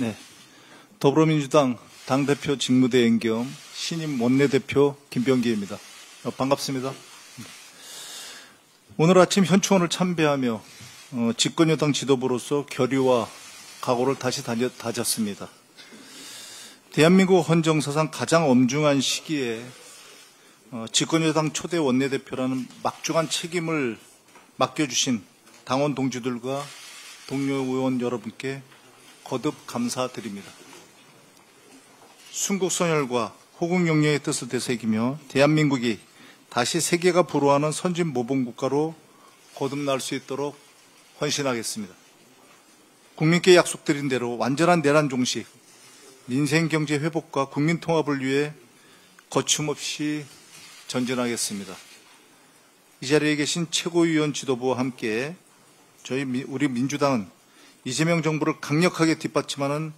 네, 더불어민주당 당대표 직무대행 겸 신임 원내대표 김병기입니다. 반갑습니다. 오늘 아침 현충원을 참배하며 집권여당 지도부로서 결의와 각오를 다시 다졌습니다. 대한민국 헌정사상 가장 엄중한 시기에 집권여당 초대 원내대표라는 막중한 책임을 맡겨주신 당원 동지들과 동료 의원 여러분께 거듭 감사드립니다. 순국선열과 호국영령의 뜻을 되새기며 대한민국이 다시 세계가 부러워하는 선진 모범국가로 거듭날 수 있도록 헌신하겠습니다. 국민께 약속드린 대로 완전한 내란 종식, 민생 경제 회복과 국민 통합을 위해 거침없이 전진하겠습니다. 이 자리에 계신 최고위원 지도부와 함께 우리 민주당은 이재명 정부를 강력하게 뒷받침하는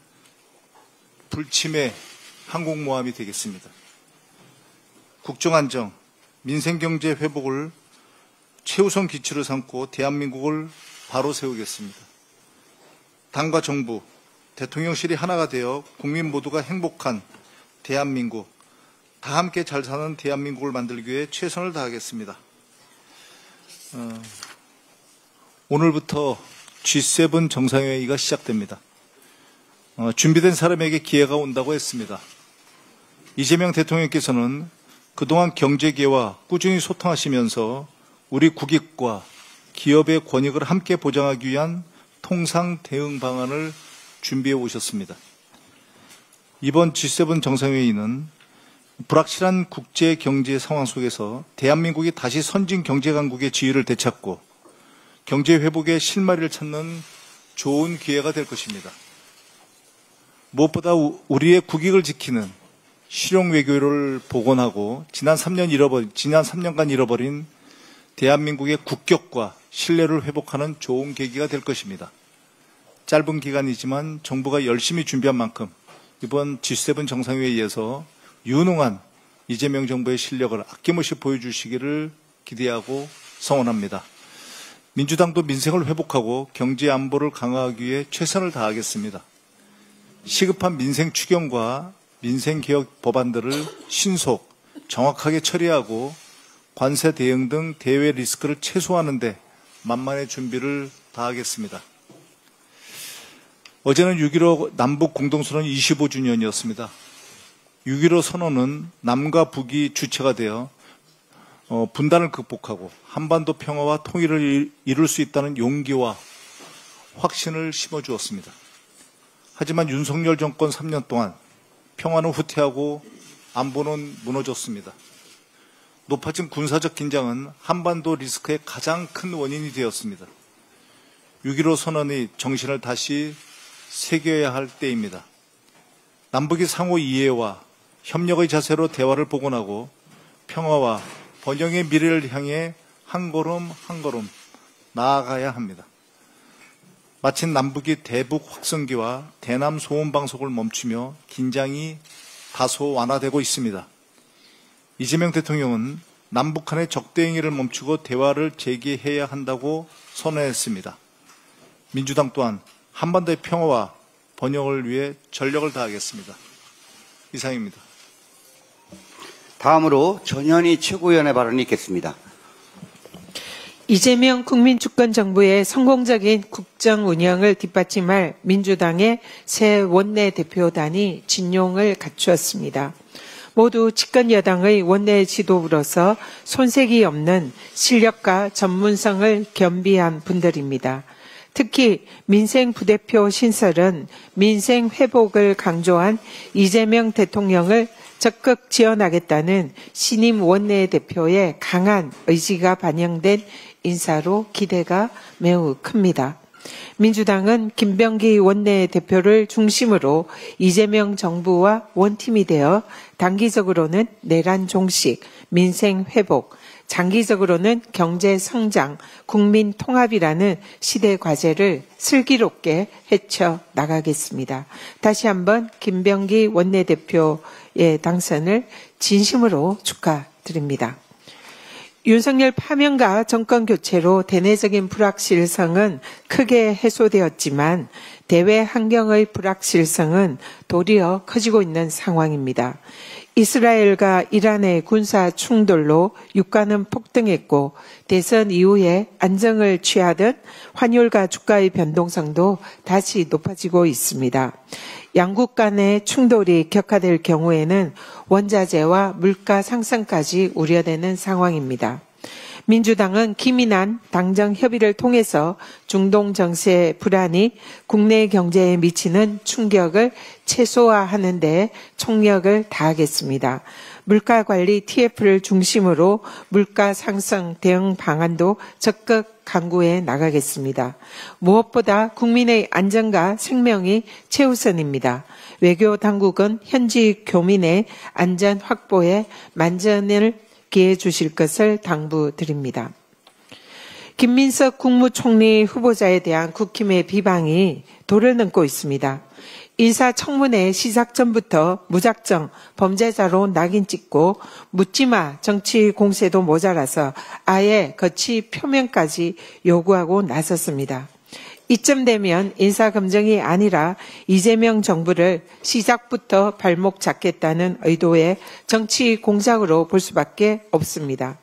불침의 항공모함이 되겠습니다. 국정안정, 민생경제 회복을 최우선 기치로 삼고 대한민국을 바로 세우겠습니다. 당과 정부, 대통령실이 하나가 되어 국민 모두가 행복한 대한민국, 다 함께 잘 사는 대한민국을 만들기 위해 최선을 다하겠습니다. 오늘부터 G7 정상회의가 시작됩니다. 준비된 사람에게 기회가 온다고 했습니다. 이재명 대통령께서는 그동안 경제계와 꾸준히 소통하시면서 우리 국익과 기업의 권익을 함께 보장하기 위한 통상 대응 방안을 준비해 오셨습니다. 이번 G7 정상회의는 불확실한 국제 경제 상황 속에서 대한민국이 다시 선진 경제 강국의 지위를 되찾고 경제 회복의 실마리를 찾는 좋은 기회가 될 것입니다. 무엇보다 우리의 국익을 지키는 실용 외교를 복원하고 지난 3년간 잃어버린 대한민국의 국격과 신뢰를 회복하는 좋은 계기가 될 것입니다. 짧은 기간이지만 정부가 열심히 준비한 만큼 이번 G7 정상회의에서 유능한 이재명 정부의 실력을 아낌없이 보여주시기를 기대하고 성원합니다. 민주당도 민생을 회복하고 경제 안보를 강화하기 위해 최선을 다하겠습니다. 시급한 민생 추경과 민생개혁 법안들을 신속, 정확하게 처리하고 관세 대응 등 대외 리스크를 최소화하는 데 만만의 준비를 다하겠습니다. 어제는 6.15 남북 공동선언 25주년이었습니다. 6.15 선언은 남과 북이 주체가 되어 분단을 극복하고 한반도 평화와 통일을 이룰 수 있다는 용기와 확신을 심어주었습니다. 하지만 윤석열 정권 3년 동안 평화는 후퇴하고 안보는 무너졌습니다. 높아진 군사적 긴장은 한반도 리스크의 가장 큰 원인이 되었습니다. 6.15 선언의 정신을 다시 새겨야 할 때입니다. 남북이 상호 이해와 협력의 자세로 대화를 복원하고 평화와 번영의 미래를 향해 한 걸음 한 걸음 나아가야 합니다. 마침 남북이 대북 확성기와 대남 소음 방송을 멈추며 긴장이 다소 완화되고 있습니다. 이재명 대통령은 남북한의 적대 행위를 멈추고 대화를 재개해야 한다고 선언했습니다. 민주당 또한 한반도의 평화와 번영을 위해 전력을 다하겠습니다. 이상입니다. 다음으로 전현희 최고위원의 발언이 있겠습니다. 이재명 국민주권정부의 성공적인 국정 운영을 뒷받침할 민주당의 새 원내대표단이 진용을 갖추었습니다. 모두 집권 여당의 원내 지도부로서 손색이 없는 실력과 전문성을 겸비한 분들입니다. 특히 민생 부대표 신설은 민생 회복을 강조한 이재명 대통령을 적극 지원하겠다는 신임 원내대표의 강한 의지가 반영된 인사로 기대가 매우 큽니다. 민주당은 김병기 원내대표를 중심으로 이재명 정부와 원팀이 되어 단기적으로는 내란 종식, 민생 회복, 장기적으로는 경제 성장, 국민 통합이라는 시대 과제를 슬기롭게 헤쳐 나가겠습니다. 다시 한번 김병기 원내대표의 당선을 진심으로 축하드립니다. 윤석열 파면과 정권 교체로 대내적인 불확실성은 크게 해소되었지만 대외 환경의 불확실성은 도리어 커지고 있는 상황입니다. 이스라엘과 이란의 군사 충돌로 유가는 폭등했고 대선 이후에 안정을 취하듯 환율과 주가의 변동성도 다시 높아지고 있습니다. 양국 간의 충돌이 격화될 경우에는 원자재와 물가 상승까지 우려되는 상황입니다. 민주당은 기민한 당정 협의를 통해서 중동 정세 불안이 국내 경제에 미치는 충격을 최소화하는 데 총력을 다하겠습니다. 물가 관리 TF를 중심으로 물가 상승 대응 방안도 적극 강구해 나가겠습니다. 무엇보다 국민의 안전과 생명이 최우선입니다. 외교 당국은 현지 교민의 안전 확보에 만전을 기해 주실 것을 당부드립니다. 김민석 국무총리 후보자에 대한 국힘의 비방이 도를 넘고 있습니다. 인사청문회 시작 전부터 무작정 범죄자로 낙인 찍고 묻지마 정치 공세도 모자라서 아예 거치 표명까지 요구하고 나섰습니다. 이쯤 되면 인사검증이 아니라 이재명 정부를 시작부터 발목 잡겠다는 의도의 정치 공작으로 볼 수밖에 없습니다.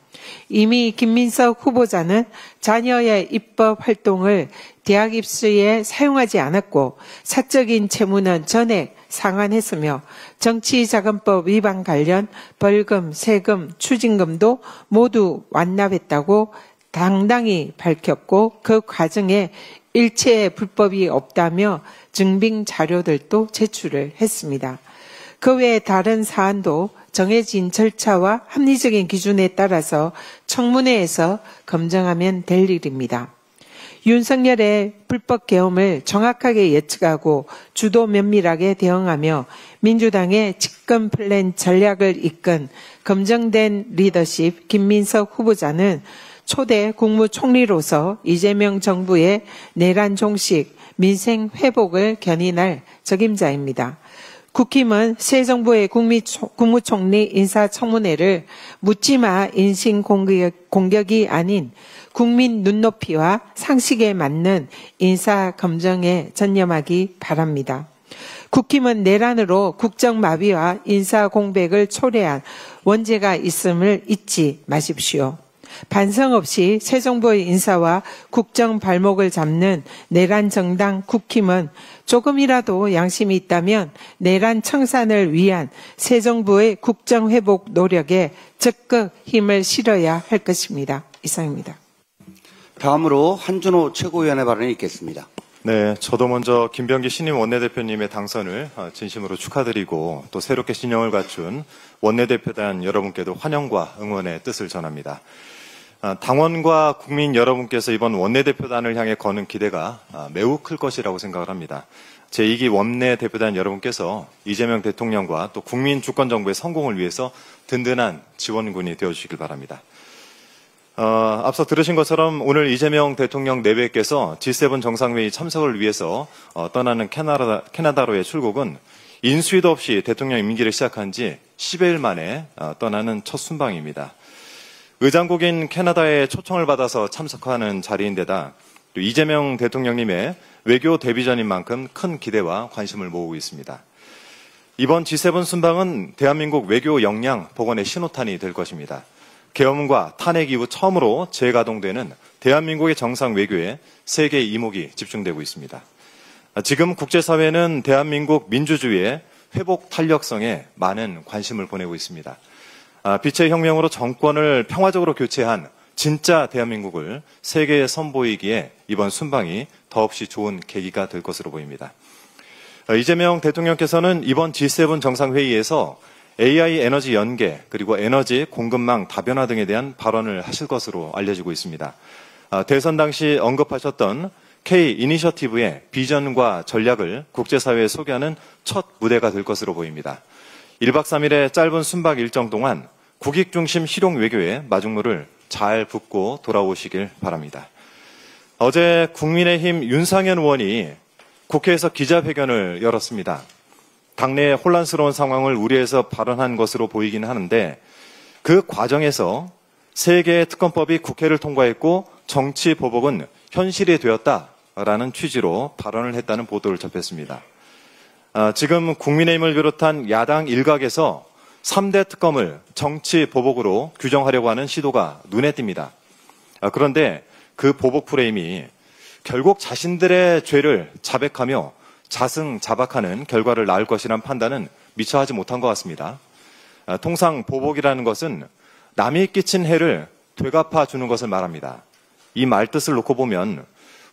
이미 김민석 후보자는 자녀의 입법 활동을 대학 입시에 사용하지 않았고 사적인 채무는 전액 상환했으며 정치자금법 위반 관련 벌금, 세금, 추징금도 모두 완납했다고 당당히 밝혔고 그 과정에 일체의 불법이 없다며 증빙 자료들도 제출을 했습니다. 그 외에 다른 사안도 정해진 절차와 합리적인 기준에 따라서 청문회에서 검증하면 될 일입니다. 윤석열의 불법 계엄을 정확하게 예측하고 주도 면밀하게 대응하며 민주당의 집권 플랜 전략을 이끈 검증된 리더십 김민석 후보자는 초대 국무총리로서 이재명 정부의 내란 종식, 민생 회복을 견인할 적임자입니다. 국힘은 새 정부의 국무총리 인사청문회를 묻지마 인신 공격이 아닌 국민 눈높이와 상식에 맞는 인사검증에 전념하기 바랍니다. 국힘은 내란으로 국정마비와 인사공백을 초래한 원죄가 있음을 잊지 마십시오. 반성 없이 새 정부의 인사와 국정 발목을 잡는 내란 정당 국힘은 조금이라도 양심이 있다면 내란 청산을 위한 새 정부의 국정 회복 노력에 적극 힘을 실어야 할 것입니다. 이상입니다. 다음으로 한준호 최고위원의 발언이 있겠습니다. 네, 저도 먼저 김병기 신임 원내대표님의 당선을 진심으로 축하드리고 또 새롭게 신형을 갖춘 원내대표단 여러분께도 환영과 응원의 뜻을 전합니다. 당원과 국민 여러분께서 이번 원내대표단을 향해 거는 기대가 매우 클 것이라고 생각을 합니다. 제2기 원내대표단 여러분께서 이재명 대통령과 또 국민 주권정부의 성공을 위해서 든든한 지원군이 되어주시길 바랍니다. 앞서 들으신 것처럼 오늘 이재명 대통령 내외께서 G7 정상회의 참석을 위해서 떠나는 캐나다로의 출국은 인수위도 없이 대통령 임기를 시작한 지 10여일 만에 떠나는 첫 순방입니다. 의장국인 캐나다의 초청을 받아서 참석하는 자리인데다 또 이재명 대통령님의 외교 데뷔전인 만큼 큰 기대와 관심을 모으고 있습니다. 이번 G7 순방은 대한민국 외교 역량 복원의 신호탄이 될 것입니다. 계엄과 탄핵 이후 처음으로 재가동되는 대한민국의 정상 외교에 세계 이목이 집중되고 있습니다. 지금 국제사회는 대한민국 민주주의의 회복 탄력성에 많은 관심을 보내고 있습니다. 빛의 혁명으로 정권을 평화적으로 교체한 진짜 대한민국을 세계에 선보이기에 이번 순방이 더없이 좋은 계기가 될 것으로 보입니다. 이재명 대통령께서는 이번 G7 정상회의에서 AI 에너지 연계 그리고 에너지 공급망 다변화 등에 대한 발언을 하실 것으로 알려지고 있습니다. 대선 당시 언급하셨던 K 이니셔티브의 비전과 전략을 국제사회에 소개하는 첫 무대가 될 것으로 보입니다. 1박 3일의 짧은 순방 일정 동안 국익 중심 실용 외교의 마중물을 잘 붓고 돌아오시길 바랍니다. 어제 국민의힘 윤상현 의원이 국회에서 기자회견을 열었습니다. 당내의 혼란스러운 상황을 우려해서 발언한 것으로 보이긴 하는데 그 과정에서 3개의 특검법이 국회를 통과했고 정치 보복은 현실이 되었다. 라는 취지로 발언을 했다는 보도를 접했습니다. 지금 국민의힘을 비롯한 야당 일각에서 3대 특검을 정치 보복으로 규정하려고 하는 시도가 눈에 띕니다. 그런데 그 보복 프레임이 결국 자신들의 죄를 자백하며 자승자박하는 결과를 낳을 것이란 판단은 미처 하지 못한 것 같습니다. 통상 보복이라는 것은 남이 끼친 해를 되갚아 주는 것을 말합니다. 이 말뜻을 놓고 보면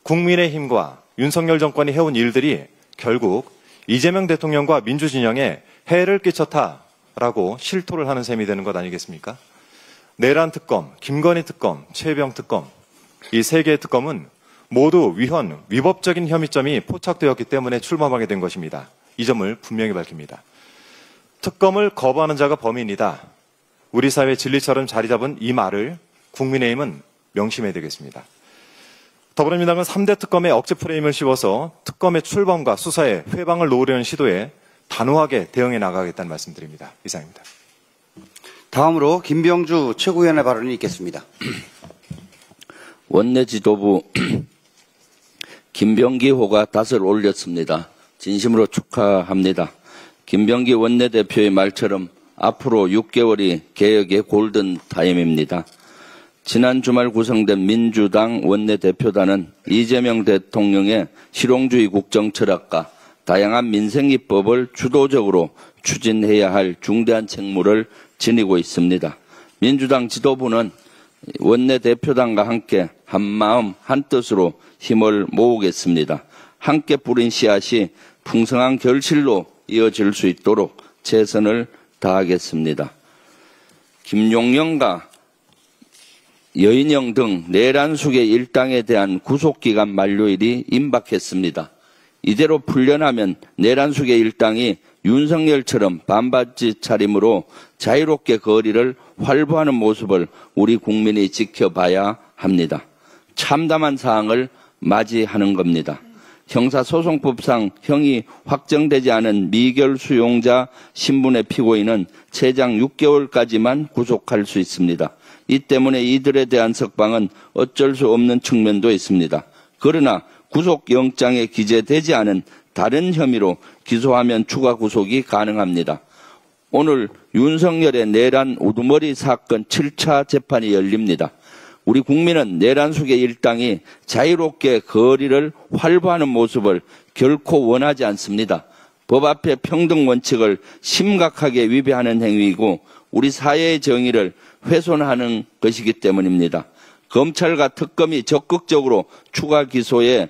국민의힘과 윤석열 정권이 해온 일들이 결국 이재명 대통령과 민주진영에 해를 끼쳤다라고 실토를 하는 셈이 되는 것 아니겠습니까? 내란 특검, 김건희 특검, 최병 특검, 이 세 개의 특검은 모두 위법적인 혐의점이 포착되었기 때문에 출범하게 된 것입니다. 이 점을 분명히 밝힙니다. 특검을 거부하는 자가 범인이다. 우리 사회 진리처럼 자리 잡은 이 말을 국민의힘은 명심해야 되겠습니다. 더불어민주당은 3대 특검의 억지 프레임을 씌워서 특검의 출범과 수사에 회방을 놓으려는 시도에 단호하게 대응해 나가겠다는 말씀드립니다. 이상입니다. 다음으로 김병주 최고위원의 발언이 있겠습니다. 원내 지도부 김병기호가 닷을 올렸습니다. 진심으로 축하합니다. 김병기 원내대표의 말처럼 앞으로 6개월이 개혁의 골든타임입니다. 지난 주말 구성된 민주당 원내대표단은 이재명 대통령의 실용주의 국정철학과 다양한 민생입법을 주도적으로 추진해야 할 중대한 책무를 지니고 있습니다. 민주당 지도부는 원내대표단과 함께 한마음 한뜻으로 힘을 모으겠습니다. 함께 뿌린 씨앗이 풍성한 결실로 이어질 수 있도록 최선을 다하겠습니다. 김용영과 여인영 등 내란숙의 일당에 대한 구속기간 만료일이 임박했습니다. 이대로 풀려나면 내란숙의 일당이 윤석열처럼 반바지 차림으로 자유롭게 거리를 활보하는 모습을 우리 국민이 지켜봐야 합니다. 참담한 사항을 맞이하는 겁니다. 형사소송법상 형이 확정되지 않은 미결 수용자 신분의 피고인은 최장 6개월까지만 구속할 수 있습니다. 이 때문에 이들에 대한 석방은 어쩔 수 없는 측면도 있습니다. 그러나 구속영장에 기재되지 않은 다른 혐의로 기소하면 추가 구속이 가능합니다. 오늘 윤석열의 내란 우두머리 사건 7차 재판이 열립니다. 우리 국민은 내란숙의 일당이 자유롭게 거리를 활보하는 모습을 결코 원하지 않습니다. 법 앞에 평등 원칙을 심각하게 위배하는 행위이고 우리 사회의 정의를 훼손하는 것이기 때문입니다. 검찰과 특검이 적극적으로 추가 기소에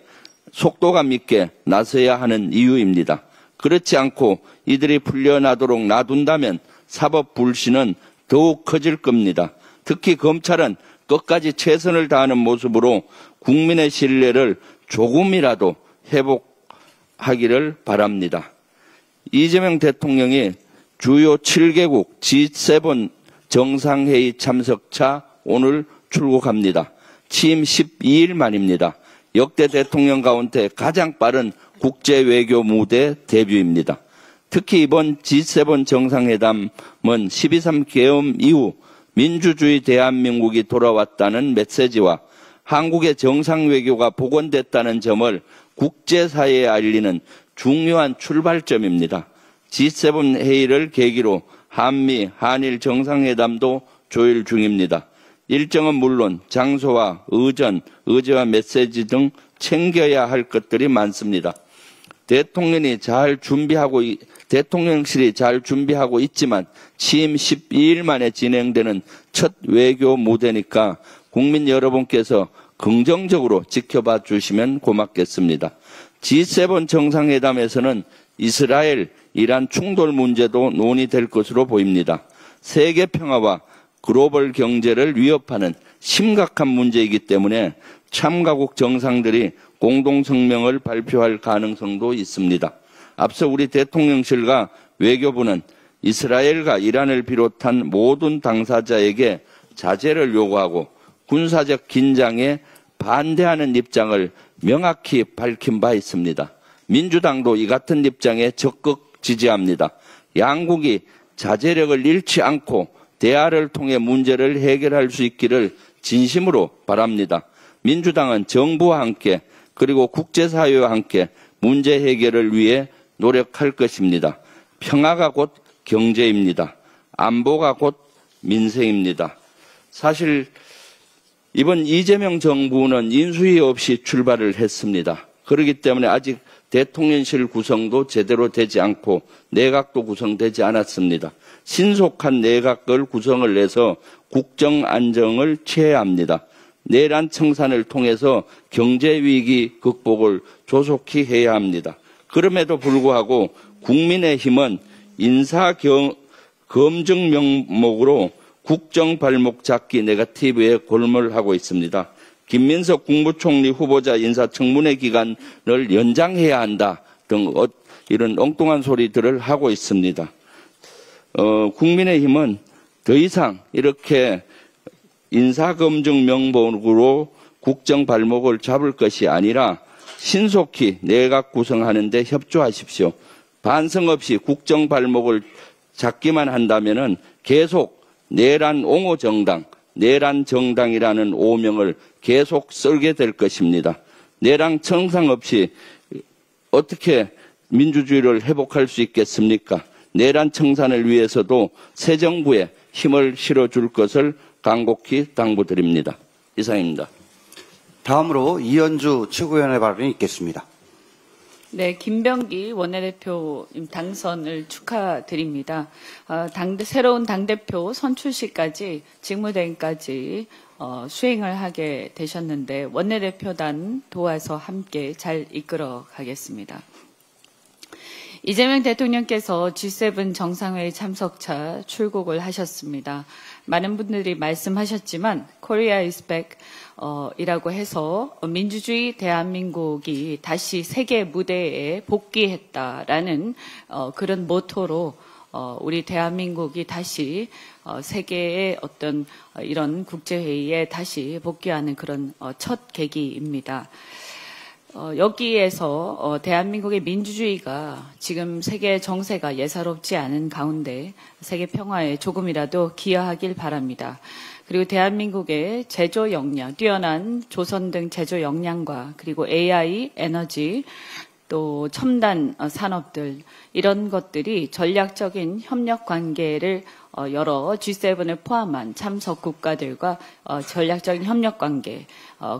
속도감 있게 나서야 하는 이유입니다. 그렇지 않고 이들이 풀려나도록 놔둔다면 사법 불신은 더욱 커질 겁니다. 특히 검찰은 끝까지 최선을 다하는 모습으로 국민의 신뢰를 조금이라도 회복하기를 바랍니다. 이재명 대통령이 주요 7개국 G7 정상회의 참석차 오늘 출국합니다. 취임 12일 만입니다. 역대 대통령 가운데 가장 빠른 국제외교 무대 데뷔입니다. 특히 이번 G7 정상회담은 12.3 계엄 이후 민주주의 대한민국이 돌아왔다는 메시지와 한국의 정상외교가 복원됐다는 점을 국제사회에 알리는 중요한 출발점입니다. G7 회의를 계기로 한미, 한일 정상회담도 조율 중입니다. 일정은 물론 장소와 의제와 메시지 등 챙겨야 할 것들이 많습니다. 대통령실이 잘 준비하고 있지만 취임 12일 만에 진행되는 첫 외교 무대니까 국민 여러분께서 긍정적으로 지켜봐 주시면 고맙겠습니다. G7 정상회담에서는 이스라엘, 이란 충돌 문제도 논의될 것으로 보입니다. 세계 평화와 글로벌 경제를 위협하는 심각한 문제이기 때문에 참가국 정상들이 공동성명을 발표할 가능성도 있습니다. 앞서 우리 대통령실과 외교부는 이스라엘과 이란을 비롯한 모든 당사자에게 자제를 요구하고 군사적 긴장에 반대하는 입장을 명확히 밝힌 바 있습니다. 민주당도 이 같은 입장에 적극 지지합니다. 양국이 자제력을 잃지 않고 대화를 통해 문제를 해결할 수 있기를 진심으로 바랍니다. 민주당은 정부와 함께 그리고 국제사회와 함께 문제 해결을 위해 노력할 것입니다. 평화가 곧 경제입니다. 안보가 곧 민생입니다. 사실 이번 이재명 정부는 인수위 없이 출발을 했습니다. 그렇기 때문에 아직 대통령실 구성도 제대로 되지 않고 내각도 구성되지 않았습니다. 신속한 내각을 구성을 해서 국정 안정을 취해야 합니다. 내란 청산을 통해서 경제위기 극복을 조속히 해야 합니다. 그럼에도 불구하고 국민의힘은 인사검증 명목으로 국정 발목 잡기 네거티브에 골몰하고 있습니다. 김민석 국무총리 후보자 인사청문회 기간을 연장해야 한다 등 이런 엉뚱한 소리들을 하고 있습니다. 국민의힘은 더 이상 이렇게 인사검증 명목으로 국정 발목을 잡을 것이 아니라 신속히 내각 구성하는 데 협조하십시오. 반성 없이 국정 발목을 잡기만 한다면은 계속 내란 옹호 정당, 내란 정당이라는 오명을 계속 썰게 될 것입니다. 내란 청산 없이 어떻게 민주주의를 회복할 수 있겠습니까? 내란 청산을 위해서도 새 정부에 힘을 실어줄 것을 간곡히 당부드립니다. 이상입니다. 다음으로 이현주 최고위원의 발언이 있겠습니다. 네, 김병기 원내대표 당선을 축하드립니다. 새로운 당대표 선출시까지 직무대행까지 수행을 하게 되셨는데 원내대표단 도와서 함께 잘 이끌어 가겠습니다. 이재명 대통령께서 G7 정상회의 참석차 출국을 하셨습니다. 많은 분들이 말씀하셨지만 Korea is back 이라고 해서 민주주의 대한민국이 다시 세계 무대에 복귀했다라는 그런 모토로 우리 대한민국이 다시 세계의 어떤 이런 국제회의에 다시 복귀하는 그런 첫 계기입니다. 여기에서 대한민국의 민주주의가 지금 세계 정세가 예사롭지 않은 가운데 세계 평화에 조금이라도 기여하길 바랍니다. 그리고 대한민국의 제조 역량, 뛰어난 조선 등 제조 역량과 그리고 AI, 에너지, 또 첨단 산업들 이런 것들이 전략적인 협력 관계를 여러 G7을 포함한 참석 국가들과 전략적인 협력 관계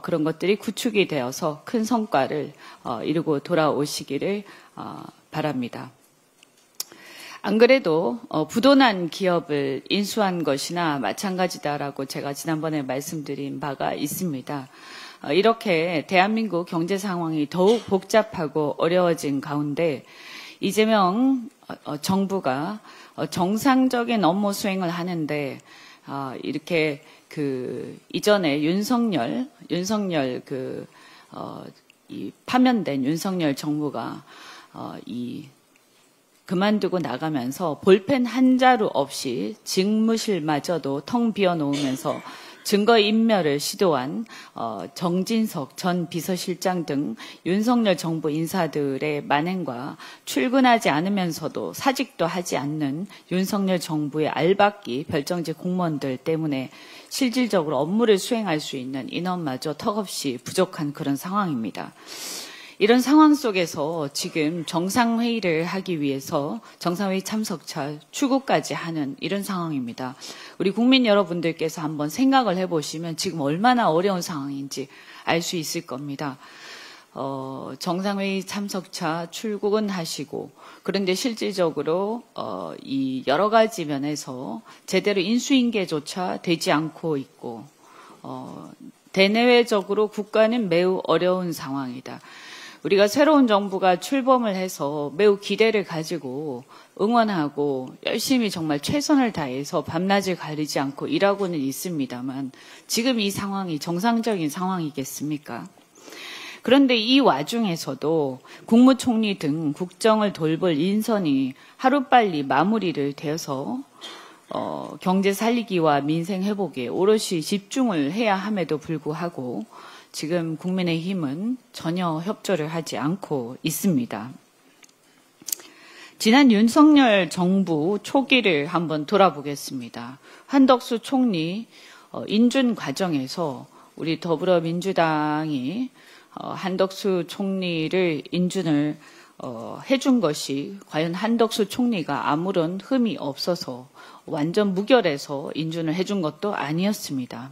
그런 것들이 구축이 되어서 큰 성과를 이루고 돌아오시기를 바랍니다. 안 그래도 부도난 기업을 인수한 것이나 마찬가지다라고 제가 지난번에 말씀드린 바가 있습니다. 이렇게 대한민국 경제 상황이 더욱 복잡하고 어려워진 가운데 이재명 정부가 정상적인 업무 수행을 하는데 이렇게 이전에 윤석열 이 파면된 윤석열 정부가 그만두고 나가면서 볼펜 한 자루 없이 직무실마저도 텅 비워놓으면서 증거인멸을 시도한 정진석 전 비서실장 등 윤석열 정부 인사들의 만행과 출근하지 않으면서도 사직도 하지 않는 윤석열 정부의 알박기 별정직 공무원들 때문에 실질적으로 업무를 수행할 수 있는 인원마저 턱없이 부족한 그런 상황입니다. 이런 상황 속에서 지금 정상회의를 하기 위해서 정상회의 참석차 출국까지 하는 이런 상황입니다. 우리 국민 여러분들께서 한번 생각을 해보시면 지금 얼마나 어려운 상황인지 알 수 있을 겁니다. 정상회의 참석차 출국은 하시고 그런데 실질적으로 이 여러 가지 면에서 제대로 인수인계조차 되지 않고 있고 대내외적으로 국가는 매우 어려운 상황이다. 우리가 새로운 정부가 출범을 해서 매우 기대를 가지고 응원하고 열심히 정말 최선을 다해서 밤낮을 가리지 않고 일하고는 있습니다만 지금 이 상황이 정상적인 상황이겠습니까? 그런데 이 와중에서도 국무총리 등 국정을 돌볼 인선이 하루빨리 마무리를 되어서 경제 살리기와 민생 회복에 오롯이 집중을 해야 함에도 불구하고 지금 국민의힘은 전혀 협조를 하지 않고 있습니다. 지난 윤석열 정부 초기를 한번 돌아보겠습니다. 한덕수 총리 인준 과정에서 우리 더불어민주당이 한덕수 총리를 인준을 해준 것이 과연 한덕수 총리가 아무런 흠이 없어서 완전 무결해서 인준을 해준 것도 아니었습니다.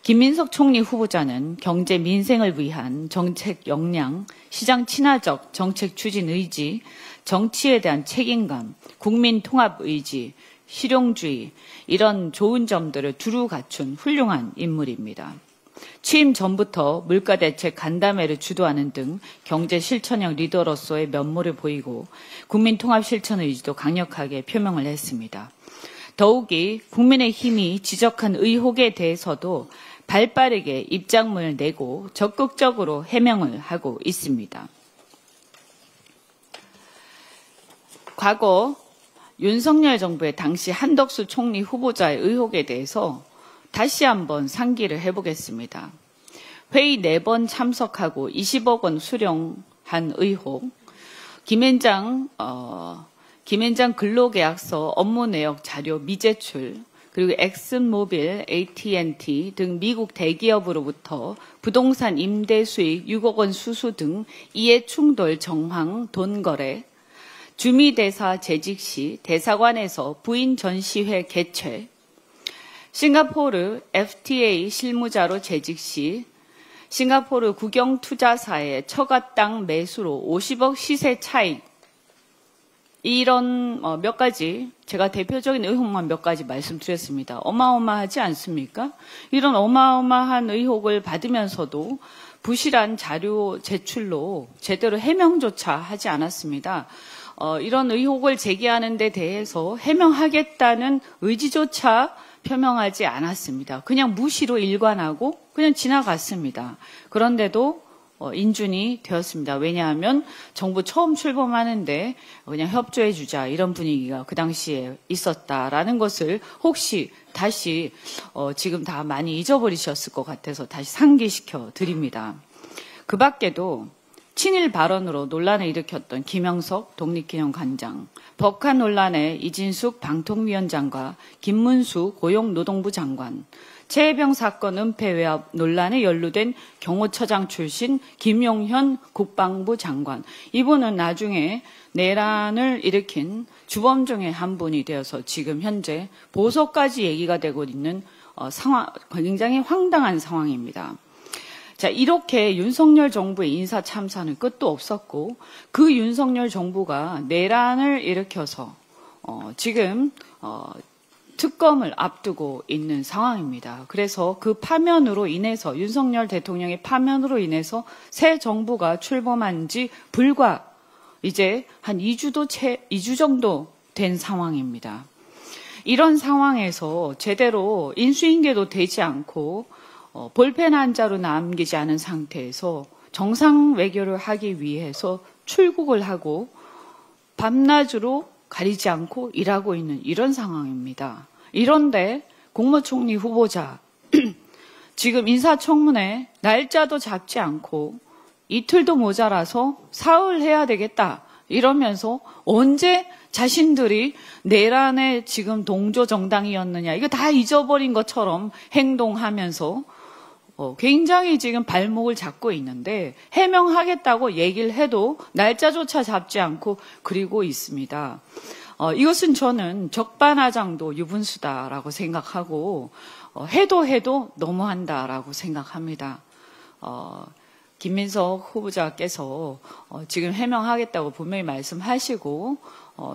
김민석 총리 후보자는 경제 민생을 위한 정책 역량, 시장 친화적 정책 추진 의지, 정치에 대한 책임감, 국민 통합 의지, 실용주의 이런 좋은 점들을 두루 갖춘 훌륭한 인물입니다. 취임 전부터 물가 대책 간담회를 주도하는 등 경제 실천형 리더로서의 면모를 보이고 국민 통합 실천 의지도 강력하게 표명을 했습니다. 더욱이 국민의힘이 지적한 의혹에 대해서도 발빠르게 입장문을 내고 적극적으로 해명을 하고 있습니다. 과거 윤석열 정부의 당시 한덕수 총리 후보자의 의혹에 대해서 다시 한번 상기를 해보겠습니다. 회의 4번 참석하고 20억 원 수령한 의혹, 김앤장 근로계약서 업무 내역 자료 미제출, 그리고 엑슨모빌, AT&T 등 미국 대기업으로부터 부동산 임대 수익 6억 원 수수 등 이해충돌 정황 돈거래, 주미대사 재직 시 대사관에서 부인 전시회 개최, 싱가포르 FTA 실무자로 재직 시 싱가포르 국영투자사의 처가 땅 매수로 50억 시세 차익, 이런 몇 가지, 제가 대표적인 의혹만 몇 가지 말씀드렸습니다. 어마어마하지 않습니까? 이런 어마어마한 의혹을 받으면서도 부실한 자료 제출로 제대로 해명조차 하지 않았습니다. 이런 의혹을 제기하는 데 대해서 해명하겠다는 의지조차 표명하지 않았습니다. 그냥 무시로 일관하고 그냥 지나갔습니다. 그런데도 인준이 되었습니다. 왜냐하면 정부 처음 출범하는데 그냥 협조해주자 이런 분위기가 그 당시에 있었다라는 것을 혹시 다시 지금 다 많이 잊어버리셨을 것 같아서 다시 상기시켜 드립니다. 그 밖에도 친일 발언으로 논란을 일으켰던 김영석 독립기념관장, 법카 논란의 이진숙 방통위원장과 김문수 고용노동부 장관, 최혜병 사건 은폐 외압 논란에 연루된 경호처장 출신 김용현 국방부 장관, 이분은 나중에 내란을 일으킨 주범 중에 한 분이 되어서 지금 현재 보석까지 얘기가 되고 있는 상황, 굉장히 황당한 상황입니다. 자, 이렇게 윤석열 정부의 인사 참사는 끝도 없었고 그 윤석열 정부가 내란을 일으켜서 지금 특검을 앞두고 있는 상황입니다. 그래서 그 파면으로 인해서 윤석열 대통령의 파면으로 인해서 새 정부가 출범한 지 불과 이제 한 2주 정도 된 상황입니다. 이런 상황에서 제대로 인수인계도 되지 않고 볼펜 한 자로 남기지 않은 상태에서 정상 외교를 하기 위해서 출국을 하고 밤낮으로 가리지 않고 일하고 있는 이런 상황입니다. 이런데 국무총리 후보자 지금 인사청문회 날짜도 잡지 않고 이틀도 모자라서 사흘 해야 되겠다 이러면서 언제 자신들이 내란의 지금 동조 정당이었느냐 이거 다 잊어버린 것처럼 행동하면서 굉장히 지금 발목을 잡고 있는데 해명하겠다고 얘기를 해도 날짜조차 잡지 않고 그리고 있습니다. 이것은 저는 적반하장도 유분수다라고 생각하고 해도 너무한다라고 생각합니다. 김민석 후보자께서 지금 해명하겠다고 분명히 말씀하시고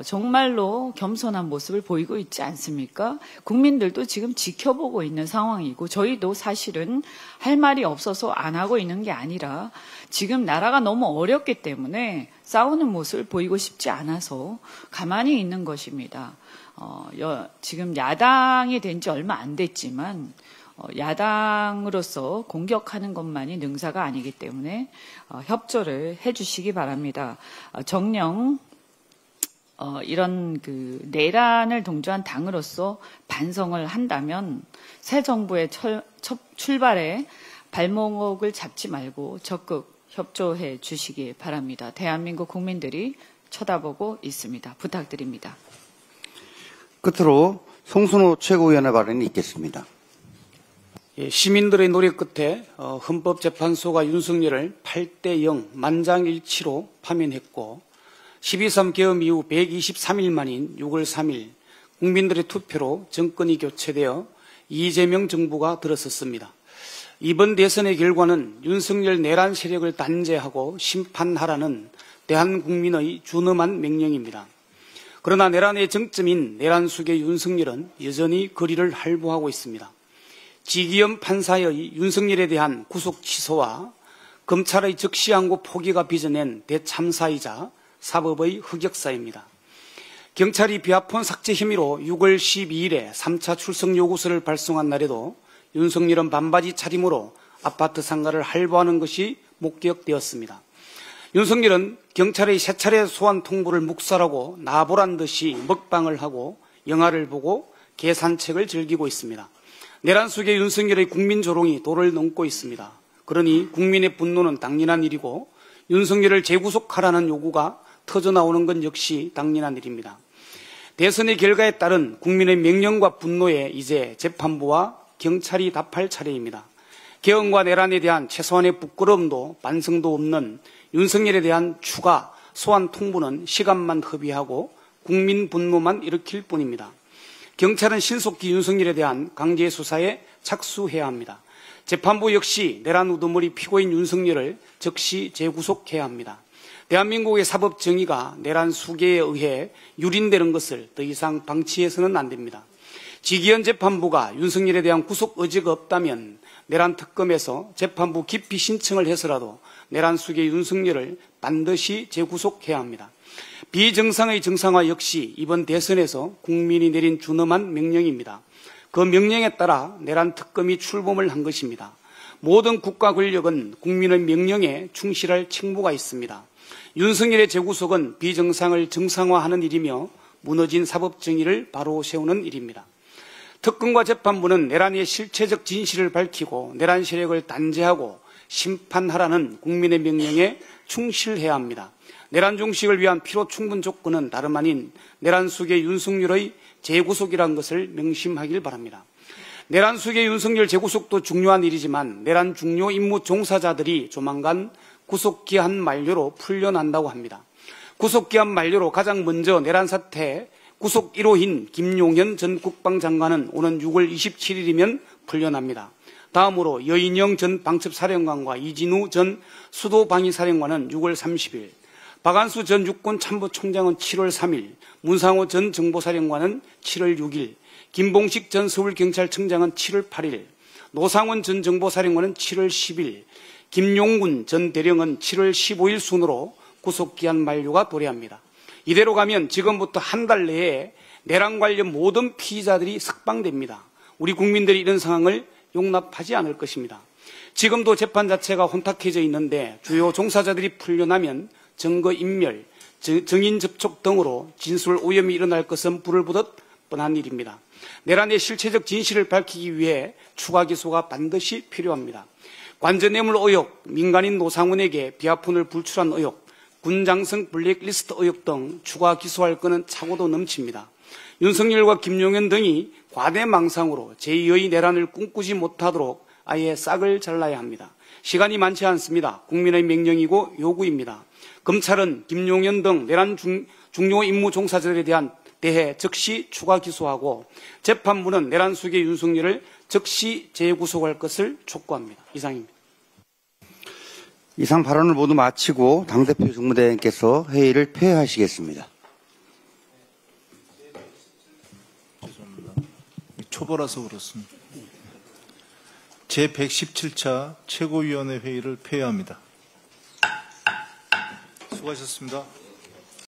정말로 겸손한 모습을 보이고 있지 않습니까? 국민들도 지금 지켜보고 있는 상황이고 저희도 사실은 할 말이 없어서 안 하고 있는 게 아니라 지금 나라가 너무 어렵기 때문에 싸우는 모습을 보이고 싶지 않아서 가만히 있는 것입니다. 지금 야당이 된 지 얼마 안 됐지만 야당으로서 공격하는 것만이 능사가 아니기 때문에 협조를 해주시기 바랍니다. 정녕 이런 그 내란을 동조한 당으로서 반성을 한다면 새 정부의 출발에 발목을 잡지 말고 적극 협조해 주시기 바랍니다. 대한민국 국민들이 쳐다보고 있습니다. 부탁드립니다. 끝으로 송순호 최고위원의 발언이 있겠습니다. 시민들의 노력 끝에 헌법재판소가 윤석열을 8대0 만장일치로 파면했고 12.3 계엄 이후 123일 만인 6월 3일 국민들의 투표로 정권이 교체되어 이재명 정부가 들어섰습니다. 이번 대선의 결과는 윤석열 내란 세력을 단죄하고 심판하라는 대한국민의 준엄한 명령입니다. 그러나 내란의 정점인 내란숙의 윤석열은 여전히 거리를 할부하고 있습니다. 지기현 판사의 윤석열에 대한 구속 취소와 검찰의 적시항고 포기가 빚어낸 대참사이자 사법의 흑역사입니다. 경찰이 비아폰 삭제 혐의로 6월 12일에 3차 출석 요구서를 발송한 날에도 윤석열은 반바지 차림으로 아파트 상가를 할부하는 것이 목격되었습니다. 윤석열은 경찰의 세 차례 소환 통보를 묵살하고 나보란 듯이 먹방을 하고 영화를 보고 계산책을 즐기고 있습니다. 내란 속의 윤석열의 국민조롱이 도를 넘고 있습니다. 그러니 국민의 분노는 당연한 일이고 윤석열을 재구속하라는 요구가 터져나오는 건 역시 당연한 일입니다. 대선의 결과에 따른 국민의 명령과 분노에 이제 재판부와 경찰이 답할 차례입니다. 개헌과 내란에 대한 최소한의 부끄러움도 반성도 없는 윤석열에 대한 추가 소환 통보는 시간만 허비하고 국민 분노만 일으킬 뿐입니다. 경찰은 신속히 윤석열에 대한 강제 수사에 착수해야 합니다. 재판부 역시 내란 우두머리 피고인 윤석열을 즉시 재구속해야 합니다. 대한민국의 사법 정의가 내란 수계에 의해 유린되는 것을 더 이상 방치해서는 안 됩니다. 지기현 재판부가 윤석열에 대한 구속 의지가 없다면 내란 특검에서 재판부 기피 신청을 해서라도 내란 수계 윤석열을 반드시 재구속해야 합니다. 비정상의 정상화 역시 이번 대선에서 국민이 내린 준엄한 명령입니다. 그 명령에 따라 내란 특검이 출범을 한 것입니다. 모든 국가 권력은 국민의 명령에 충실할 책무가 있습니다. 윤석열의 재구속은 비정상을 정상화하는 일이며 무너진 사법 정의를 바로 세우는 일입니다. 특검과 재판부는 내란의 실체적 진실을 밝히고 내란 세력을 단죄하고 심판하라는 국민의 명령에 충실해야 합니다. 내란 종식을 위한 필요 충분 조건은 다름 아닌 내란 속의 윤석열의 재구속이라는 것을 명심하길 바랍니다. 내란 속의 윤석열 재구속도 중요한 일이지만 내란 중요 임무 종사자들이 조만간 구속기한 만료로 풀려난다고 합니다. 구속기한 만료로 가장 먼저 내란 사태 구속 1호인 김용현 전 국방장관은 오는 6월 27일이면 풀려납니다. 다음으로 여인영 전 방첩사령관과 이진우 전 수도방위사령관은 6월 30일, 박안수 전 육군참모총장은 7월 3일, 문상호 전 정보사령관은 7월 6일, 김봉식 전 서울경찰청장은 7월 8일, 노상원 전 정보사령관은 7월 10일, 김용군 전 대령은 7월 15일 순으로 구속기한 만료가 도래합니다. 이대로 가면 지금부터 한 달 내에 내란 관련 모든 피의자들이 석방됩니다. 우리 국민들이 이런 상황을 용납하지 않을 것입니다. 지금도 재판 자체가 혼탁해져 있는데 주요 종사자들이 풀려나면 증거인멸, 증인 접촉 등으로 진술 오염이 일어날 것은 불을 보듯 뻔한 일입니다. 내란의 실체적 진실을 밝히기 위해 추가 기소가 반드시 필요합니다. 관저뇌물 의혹, 민간인 노상훈에게 비하폰을 불출한 의혹, 군장성 블랙리스트 의혹 등 추가 기소할 건은 차고도 넘칩니다. 윤석열과 김용현 등이 과대망상으로 제2의 내란을 꿈꾸지 못하도록 아예 싹을 잘라야 합니다. 시간이 많지 않습니다. 국민의 명령이고 요구입니다. 검찰은 김용현 등 내란 중요 임무 종사자들에 대해 즉시 추가 기소하고 재판부는 내란 수계 윤석열을 즉시 재구속할 것을 촉구합니다. 이상입니다. 이상 발언을 모두 마치고 당대표 직무대행께서 회의를 폐하시겠습니다. 죄송합니다. 초보라서 그렇습니다. 제117차 최고위원회 회의를 폐회합니다. 수고하셨습니다.